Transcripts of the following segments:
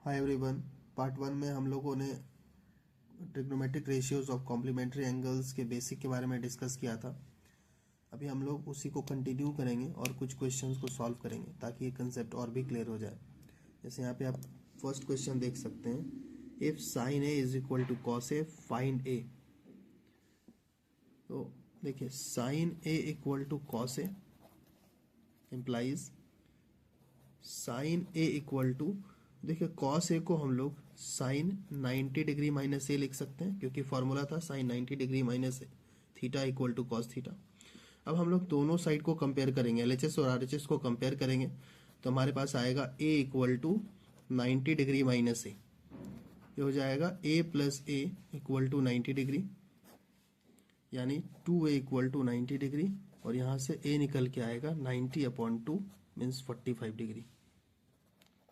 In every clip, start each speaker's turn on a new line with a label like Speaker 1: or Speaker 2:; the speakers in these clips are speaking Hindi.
Speaker 1: Hi everyone. पार्ट 1 में हम लोगों ने trigonometric ratios of complementary angles के बेसिक के बारे में डिस्कस किया था। अभी हम लोग उसी को कंटिन्यू करेंगे और कुछ क्वेश्चंस को सॉल्व करेंगे ताकि ये कंसेप्ट और भी क्लियर हो जाए। जैसे यहाँ पे आप फर्स्ट क्वेश्चन देख सकते हैं, if sine A is equal to cos A find A. तो देखिए sine A equal to cos A implies sine A equal to, देखिए कॉस ए को हम लोग साइन 90 डिग्री माइनस ए लिख सकते हैं क्योंकि फॉर्मूला था sine 90 degree minus theta equal to cos theta. अब हम लोग दोनों साइड को कंपेयर करेंगे, एलएचएस और आरएचएस को कंपेयर करेंगे तो हमारे पास आएगा A equal to 90 degree minus A. ये हो जाएगा A plus A equal to 90 degree, यानी 2a इक्वल टू 90 डिग्री, और यहाँ से a निकल के आएगा 90/2 मीन्स 45 डिग्री।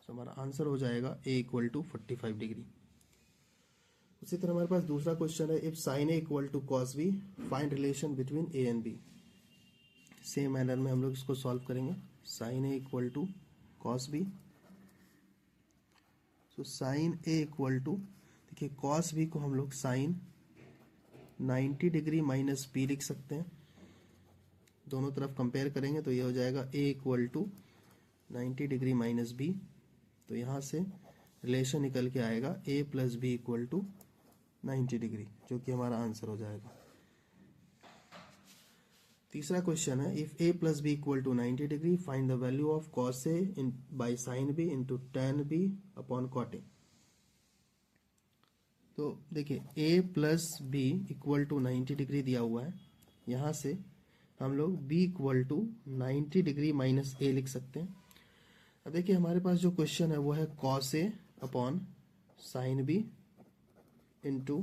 Speaker 1: तो हमारा आंसर हो जाएगा a इक्वल टू 45 डिग्री। उसी तरह हमारे पास दूसरा क्वेश्चन है, if sine A equal to cos B find relation between A and B. Same manner में हम लोग इसको सॉल्व करेंगे। Sine A equal to cos B, तो साइन ए इक्वल टू, देखिए कॉस बी को हम लोग साइन 90 डिग्री माइनस बी लिख सकते हैं। दोनों तरफ कंपेयर करेंगे तो ये हो जाएगा a equal to 90 degree minus B. तो यहाँ से रिलेशन निकल के आएगा a plus B equal to 90 degree, जो कि हमारा आंसर हो जाएगा। तीसरा क्वेश्चन है, if a plus B equal to 90 degree find the value of cos A by sine B into tan B upon cot ए। तो देखिए a plus B equal to 90 degree दिया हुआ है, यहाँ से हम लोग b equal to 90 degree minus a लिख सकते हैं। अब देखिए हमारे पास जो क्वेश्चन है वो है cos a upon sine B into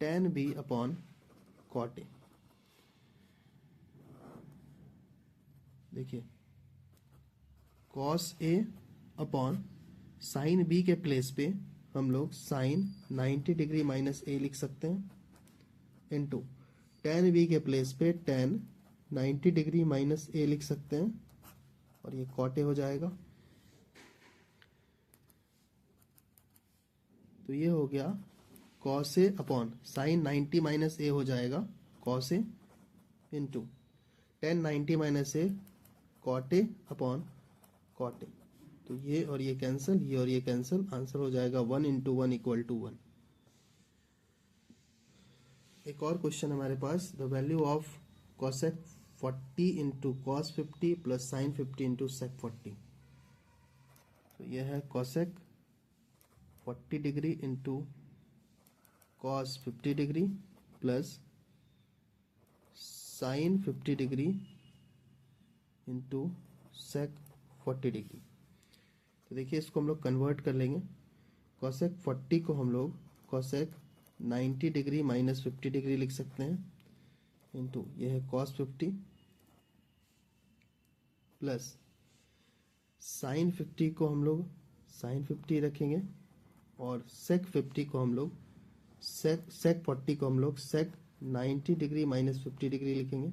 Speaker 1: tan B upon cot A. देखिए cos a upon sine b के प्लेस पे हम लोग साइन 90 डिग्री माइनस a लिख सकते हैं इंटू टेन बी के प्लेस पे टेन 90 डिग्री माइनस a लिख सकते हैं, और ये कॉट ए हो जाएगा। तो ये हो गया cos a upon sine 90 minus a हो जाएगा cos a into tan 90 minus a cot a upon cot ए। तो ये और ये कैंसिल, ये और ये कैंसिल, आंसर हो जाएगा 1 इंटू 1 इक्वल टू 1। एक और क्वेश्चन हमारे पास, the value of cosec 40 into cos 50 plus sine 50 into sec 40। तो यह है cosec 40 degree into cos 50 degree plus sine 50 degree into sec 40 degree. तो देखिए इसको हम लोग कन्वर्ट कर लेंगे। कॉसेक 40 को हम लोग कॉसेक 90 डिग्री माइनस 50 डिग्री लिख सकते हैं इंटू यह है कॉस 50 प्लस साइन 50 को हम लोग साइन 50 रखेंगे, और सेक 50 को हम लोग सेक 40 को हम लोग सेक 90 डिग्री माइनस 50 डिग्री लिखेंगे।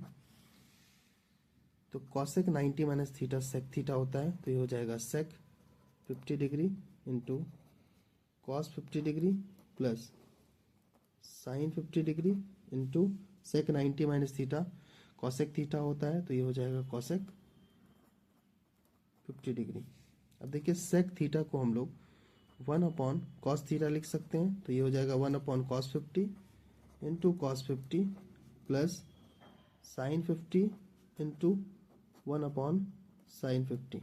Speaker 1: तो cosec 90 minus theta sec theta होता है, तो ये हो जाएगा sec 50 degree into cos 50 degree plus sine 50 degree into sec 90 minus theta cosec theta होता है, तो ये हो जाएगा कॉसेक 50 डिग्री। अब देखिए सेक थीटा को हम लोग 1 अपॉन कॉस थीटा लिख सकते हैं, तो ये हो जाएगा 1 upon cos 50 into cos 50 plus sine 50 into 1 upon sine 50।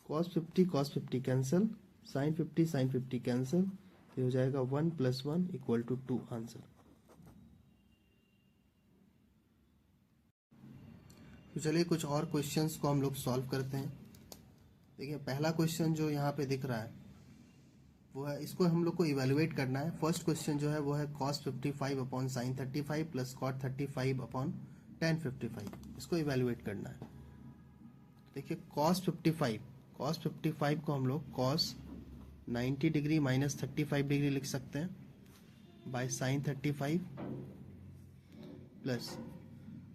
Speaker 1: Cos 50 cancel, sine 50 cancel, तो हो जाएगा 1 प्लस 1 इक्वल टू 2 आंसर। तो चलिए कुछ और क्वेश्चंस को हम लोग सॉल्व करते हैं। देखिए पहला क्वेश्चन जो यहाँ पे दिख रहा है वो है, इसको हम लोग को इवेलुएट करना है। फर्स्ट क्वेश्चन जो है वो है cos 55 upon sine 35 plus cot 35 upon tan 55, इसको इवेलुएट करना है। देखिए cos 55 को हम लोग cos 90 डिग्री माइनस 35 डिग्री लिख सकते हैं बाय साइन 35 प्लस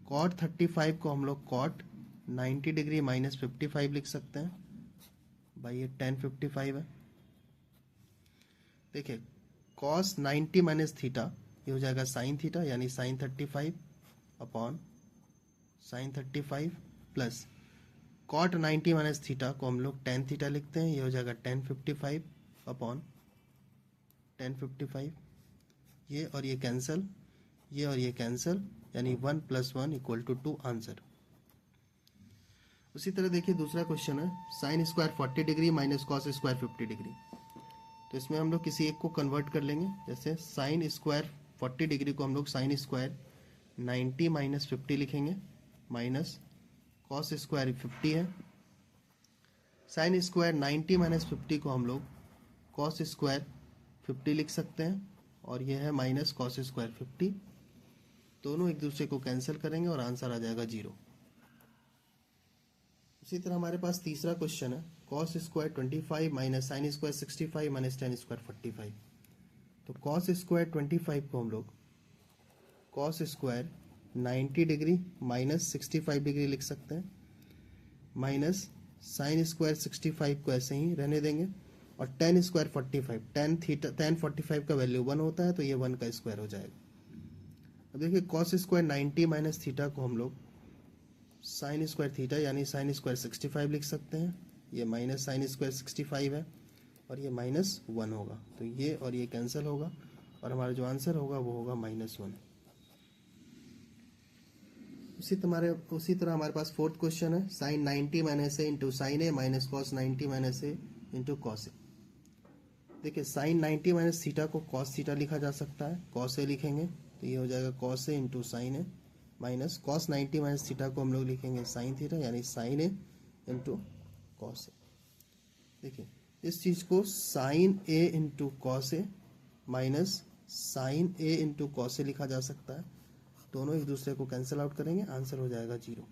Speaker 1: cot 35 को हम लोग cot 90 डिग्री माइनस 55 लिख सकते हैं भाई, ये tan 55 है। देखिए cos 90 माइनस थीटा ये हो जाएगा साइन थीटा, यानी sine 35 upon sine 35 plus cot 90 minus theta को हम लोग tan थीटा लिखते हैं, ये हो जाएगा tan 55 अपॉन tan 55। ये और ये कैंसिल, ये और ये कैंसिल, यानी 1 + 1 = 2 आंसर। उसी तरह देखिए दूसरा क्वेश्चन है sine square 40 degree minus cos square 50 degree. तो इसमें हम लोग किसी एक को कन्वर्ट कर लेंगे, जैसे साइन स्क्वायर 40 डिग्री को हम लोग साइन स्क्वायर 90 माइनस 50 लिखेंगे, माइनस कॉस स्क्वायर 50 है। साइन स्क्वायर 90 माइनस 50 को हम लोग कॉस स्क्वायर 50 लिख सकते हैं, और यह है माइनस कॉस स्क्वायर 50। दोनों एक दूसरे को कैंसिल करेंगे और आंसर आ जाएगा 0। इसी तरह हमारे पास तीसरा क्वेश्चन है cos square 25 minus sine square 65 minus ten square 45। तो कॉस स्क्वायर 25 को हम लोग cos square 90 degree minus 65 degree लिख सकते हैं, माइनस साइन स्क्वायर 65 को ऐसे ही रहने देंगे, और टेन स्क्वायर 45, टेन 45 का वैल्यू 1 होता है, तो ये 1 का स्क्वायर हो जाएगा। अब देखिए कॉस स्क्वायर 90 माइनस थीटा को हम लोग साइन स्क्वायर थीटा यानी साइन स्क्वायर 65 लिख सकते हैं, ये माइनस साइन स्क्वायर 65 है, और ये माइनस 1 होगा, तो ये और ये कैंसिल होगा, और हमारा जो आंसर होगा वो होगा -1। उसी तरह हमारे पास फोर्थ क्वेश्चन है sign 90 minus A into sine A minus cos 90 minus A into cos A. देखिए साइन 90 माइनस थीटा को कॉस थीटा लिखा जा सकता है, कॉस ए लिखेंगे तो ये हो जाएगा cos A into sine A, minus cos 90 minus theta को हम लोग लिखेंगे साइन थीटा यानी sign A into cos A. देखिए इस चीज़ को sign A into cos A minus sign A into cos A लिखा जा सकता है, दोनों एक दूसरे को कैंसिल आउट करेंगे, आंसर हो जाएगा 0।